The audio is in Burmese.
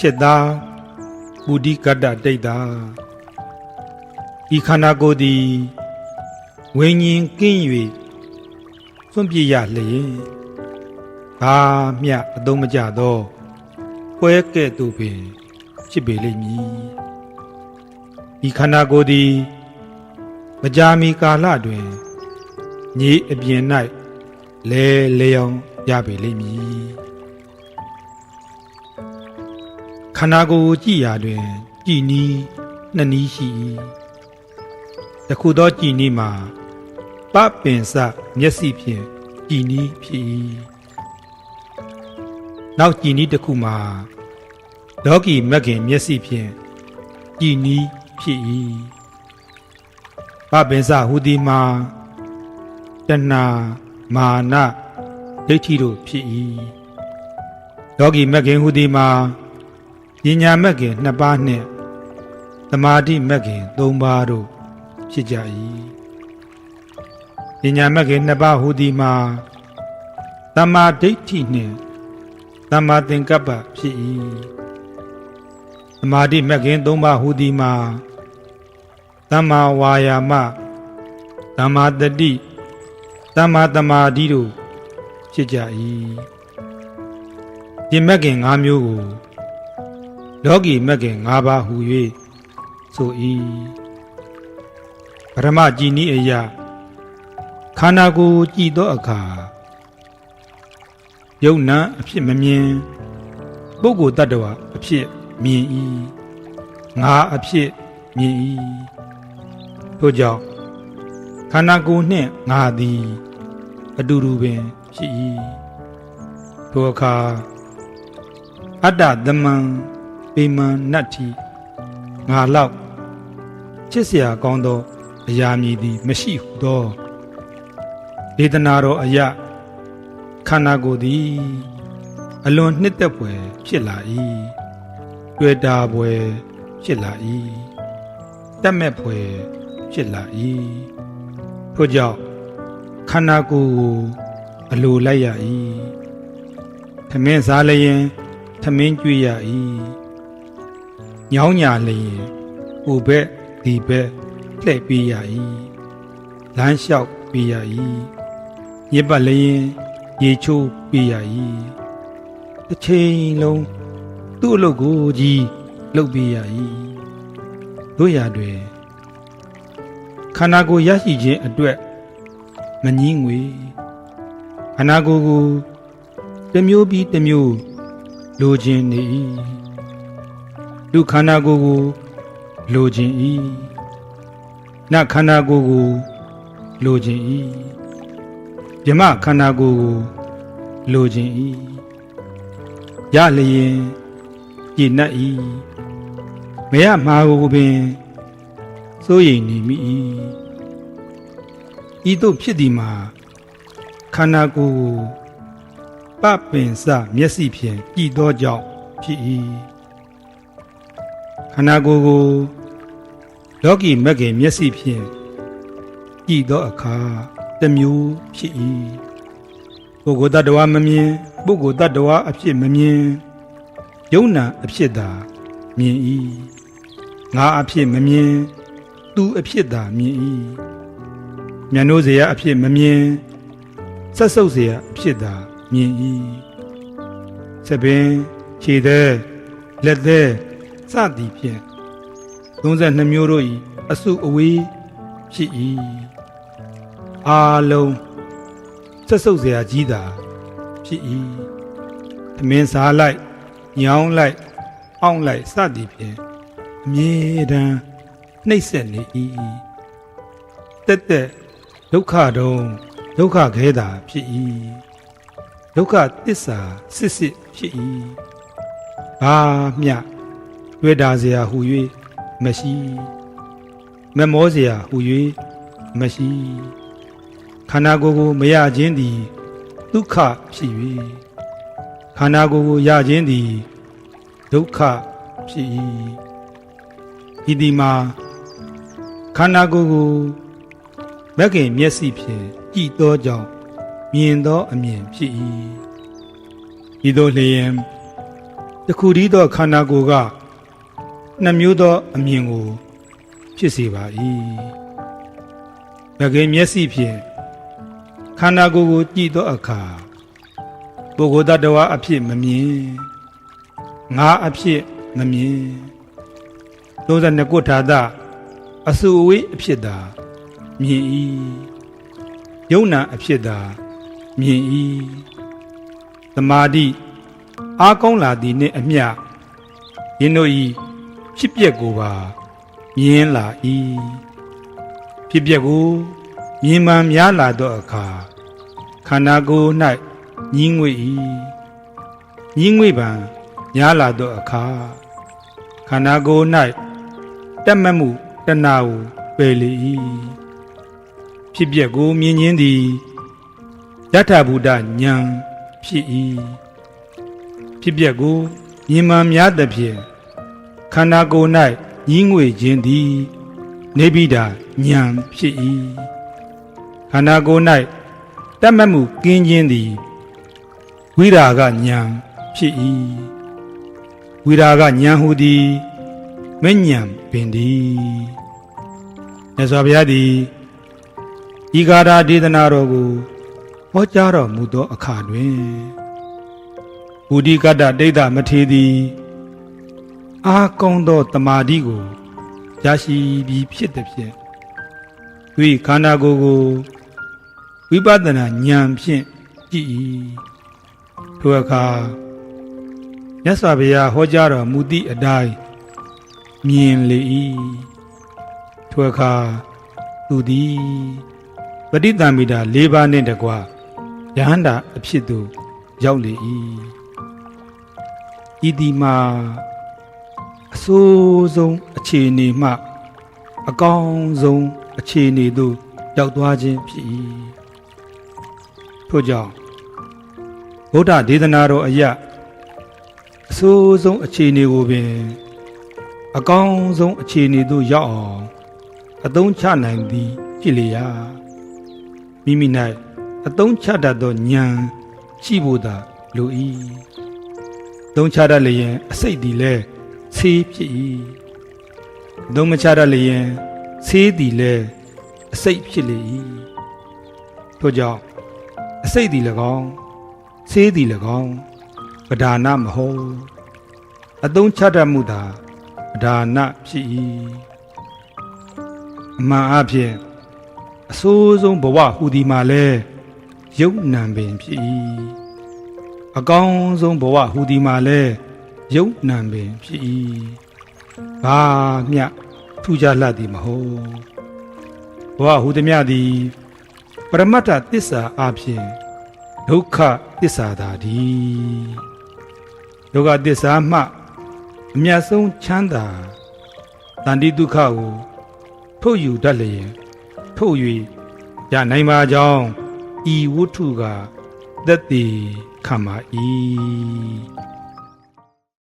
ချက်သားပုဒိကတ္တတိတ်တာဤခန္ဓာကိုယ်သည်ဝိညာဉ်ကင်း၍စွန့်ပြစ်ရလျင်ဘာမျှအသုံးမကျသောပွဲကဲ့သို့ပင်ဖြစ်ပေလိမ့်မည်ဤခန္ဓာကိုယ်သည်မကြာမီကာလတွင်မြေအပြင်၌လဲလျောင်းရပေလိမ့်မည်ခန္ဓာကိုယ်ကိုကြည့်ရာတွင်ကြည်နီးနှစ်နည်းရှိ၏တခုသောကြည်နီးမှာပပင်စမျက်စိဖြင့်ကြည်နီးဖြစ်၏နောက်ကြည်နီးတစ်ခုမှာလောကီမဂ်ခင်မျက်စိဖြင့်ကြည်နီးဖြစ်၏ပပင်စဟူသည်မှာတဏှာမာနဒိဋ္ဌိတို့ဖြစ်၏လောကီမဂ်ခင်ဟူသည်မှာဉာဏ်မဂ်ခင်2ပါးနှင့်သမာဓိမဂ်ခင်3ပါးတို့ဖြစ်ကြ၏ဉာဏ်မဂ်ခင်2ပါးဟူသည်မှာသမ္မာဒိဋ္ဌိနှင့်သမ္မာသင်္ကပ္ပဖြစ်၏သမာဓိမဂ်ခင်3ပါးဟူသည်မှာသမ္မာဝါယာမသမ္မာတတိသမ္မာသမာဓိတို့ဖြစ်ကြ၏ဒီမဂ်ခင်5မျိုးကိုလောကီမဂ်ခင်5ပါးဟူ၍ဆို၏ပရမကြည်နည်းအရာခန္ဓာကိုယ်ကြည်သောအခါယုံနာအဖြစ်မမြင်ပုဂ္ဂိုလ်တ attva အဖြစ်မြင်၏ငါအဖြစ်မြင်၏ထို့ကြောင့်ခန္ဓာကိုယ်နှင့်ငါသည်အတူတူပင်ဖြစ်၏ထိုအခါအတ္တသမံပေမံနတ္ထိငါလောက်ချစ်เสียကောင်းသောအရာမည်သည်မရှိဟုသောဒေသနာတော်အရာခန္ဓာကိုယ်သည်အလွန်နှစ်သက်ဖွယ်ဖြစ်လာ၏တွေ့တာဖွယ်ဖြစ်လာ၏တတ်မဲ့ဖွယ်ဖြစ်လာ၏ထို့ကြောင့်ခန္ဓာကိုယ်ကိုအလိုလိုက်ရ၏ထမင်းစားလျင်ထမင်းကျွေးရ၏ညောင်းညာလျင်ဟိုဘက်ဒီဘက်လှည့်ပေးရ၏လမ်းလျှောက်ပေးရ၏ညစ်ပတ်လျင်ရေချိုးပေးရ၏တစ်ချိန်လုံးသူ့အလုပ်ကိုကြီးလုပ်ပေးရ၏တို့ရာတွင်ခန္ဓာကိုယ်ရရှိခြင်းအတွက်မငြင်းငွေခန္ဓာကိုယ်ကိုတစ်မျိုးပြီးတစ်မျိုးလိုချင်နေ၏လူခန္ဓာကိုယ်ကိုလိုချင်၏နတ်ခန္ဓာကိုယ်ကိုလိုချင်၏ဗြဟ္မခန္ဓာကိုယ်ကိုလိုချင်၏ရလျင်ပြည့်နှက်၏မရမှာကိုပင်စိုးရိမ်နေမိ၏ဤသို့ဖြစ်သည်မှာခန္ဓာကိုယ်ကိုပပင်စမျက်စိဖြင့်ကြည်သောကြောင့်ဖြစ်၏ခန္ဓာကိုယ်ကိုလောကီမဂ်ခင်မျက်စိဖြင့်ကြည်သောအခါတစ်မျိုးဖြစ်၏ပုဂ္ဂိုလ်တ attva မမြင်ပုဂ္ဂိုလ်တ attva အဖြစ်မမြင်ယုံနာအဖြစ်သာမြင်၏ငါအဖြစ်မမြင်သူအဖြစ်သာမြင်၏မျက်နှိုးเสียအဖြစ်မမြင်ဆက်ဆုပ်เสียအဖြစ်သာမြင်၏စပင်ခြေသေးလက်သေးစသည်ဖြင့်32မျိုးတို့၏အစုအဝေးဖြစ်၏အာလုံးဆက်ဆုပ်เสียကြီးသာဖြစ်၏သမင်းစားလိုက်ညောင်းလိုက်အောင့်လိုက်စသည်ဖြင့်အမြဲတမ်းနှိပ်စက်နေ၏တက်တက်ဒုက္ခတုံးဒုက္ခခဲတာဖြစ်၏ဒုက္ခသစ္စာစစ်စစ်ဖြစ်၏ဘာမျှတွေ့တာเสียဟူ၍မရှိမမောเสียဟူ၍မရှိခန္ဓာကိုယ်ကိုမရခြင်းသည်ဒုက္ခဖြစ်၍ခန္ဓာကိုယ်ကိုရခြင်းသည်ဒုက္ခဖြစ်၏ဤဒီမှာခန္ဓာကိုယ်ကိုမဂ်ခင်မျက်စိဖြင့်ကြည်သောကြောင့်မြင်သောအမြင်ဖြစ်၏ဤသို့လျင်တ ခုတည်းသောခန္ဓာကိုယ်ကနှစ်မျိုးသောအမြင်ကိုဖြစ်စေပါ၏ယခင်မျက်စိဖြင့်ခန္ဓာကိုယ်ကိုကြည့်သောအခါပုဂ္ဂိုလ်တ attva အဖြစ်မမြင်ငါအဖြစ်မမြင်32ခုထာတအစုအဝေးအဖြစ်သာမြင်၏ယုံနာအဖြစ်သာမြင်၏သမာဓိအားကောင်းလာသည်နှင့်အမျှယင်းတို့၏ဖြစ်ပျက်ကိုပါမြင်လာ၏ဖြစ်ပျက်ကိုမြင်မှန်များလာသောအခါခန္ဓာကိုယ်၌ညှင်းငွေ့၏ညှင်းငွေ့ပံများလာသောအခါခန္ဓာကိုယ်၌တက်မှတ်မှုတဏှာကိုပယ်လေ၏ဖြစ်ပျက်ကိုမြင်ခြင်းသည်ယထာဘုဒ္ဓဉာဏ်ဖြစ်၏ဖြစ်ပျက်ကိုမြင်မှန်များသဖြင့်ခန္ဓာကိုယ်၌ညှင်းငွေ့ခြင်းသည်နိဗ္ဗိဒာဉာဏ်ဖြစ်၏ခန္ဓာကိုယ်၌တတ်မှတ်မှုကင်းခြင်းသည်ဝိရာဂဉာဏ်ဖြစ်၏ဝိရာဂဉာဏ်ဟူသည်မဉ္ဉဏ်ပင်သည်မြတ်စွာဘုရားသည်ဤဂါထာဒေသနာတော်ကိုဟောကြားတော်မူသောအခါတွင်ဘုဒ္ဓကတ္တဒိဋ္ဌမထေရသည်အားကောင်းသောတမာတိကိုရရှိပြီးဖြစ်သည်ဖြင့်သူ၏ခန္ဓာကိုယ်ကိုဝိပဿနာဉာဏ်ဖြင့်ကြည့်၏ထိုအခါမြတ်စွာဘုရားဟောကြားတော်မူသည့်အတိုင်းမြင်လေ၏ထိုအခါသူသည်ပဋိသင်္မိတာ၄ပါးနှင့်တကွယဟန္တာအဖြစ်သို့ရောက်လေ၏ဤသည်မှာအဆိုးဆုံးအခြေအနေမှအကောင်းဆုံးအခြေအနေသို့ရောက်သွားခြင်းဖြစ်၏ထို့ကြောင့်ဗုဒ္ဓဒေသနာတော်အရအဆိုးဆုံးအခြေအနေကိုပင်အကောင်းဆုံးအခြေအနေသို့ရောက်အောင်အသုံးချနိုင်သည်ဖြစ်လေရာမိမိ၌အသုံးချတတ်သောဉာဏ်ရှိဖို့သာလို၏သုံးချတတ်လျင်အစိတ်သည်လည်းဆေးဖြစ်၏သုံးမချတတ်လျင်ဆေးသည်လည်းအစိတ်ဖြစ်လေ၏ထို့ကြောင့်အစိတ်သည်၎င်းဆေးသည်၎င်းပဓာနမဟုတ်အသုံးချတတ်မှုသာပဓာနဖြစ်၏အမှန်အဖြစ်အဆိုးဆုံးဘဝဟူသည်မှာလဲယုတ်နံပင်ဖြစ်၏အကောင်းဆုံးဘဝဟူသည်မှာလဲယုတ်နံပင်ဖြစ်၏ဘာမျှထူးခြားလှသည်မဟုတ်ဘဝဟူသည်မြသည်ပရမတ္ထသစ္စာအဖြစ်ဒုက္ခသစ္စာသာသည်ဒုက္ခသစ္စာမှအမြတ်ဆုံးချမ်းသာတဏှိဒုက္ခကိုထုတ်ယူတတ်လျင်ထုတ်၍ရနိုင်ပါကြောင်းဤဝတ္ထုကသက်သေခံပါ၏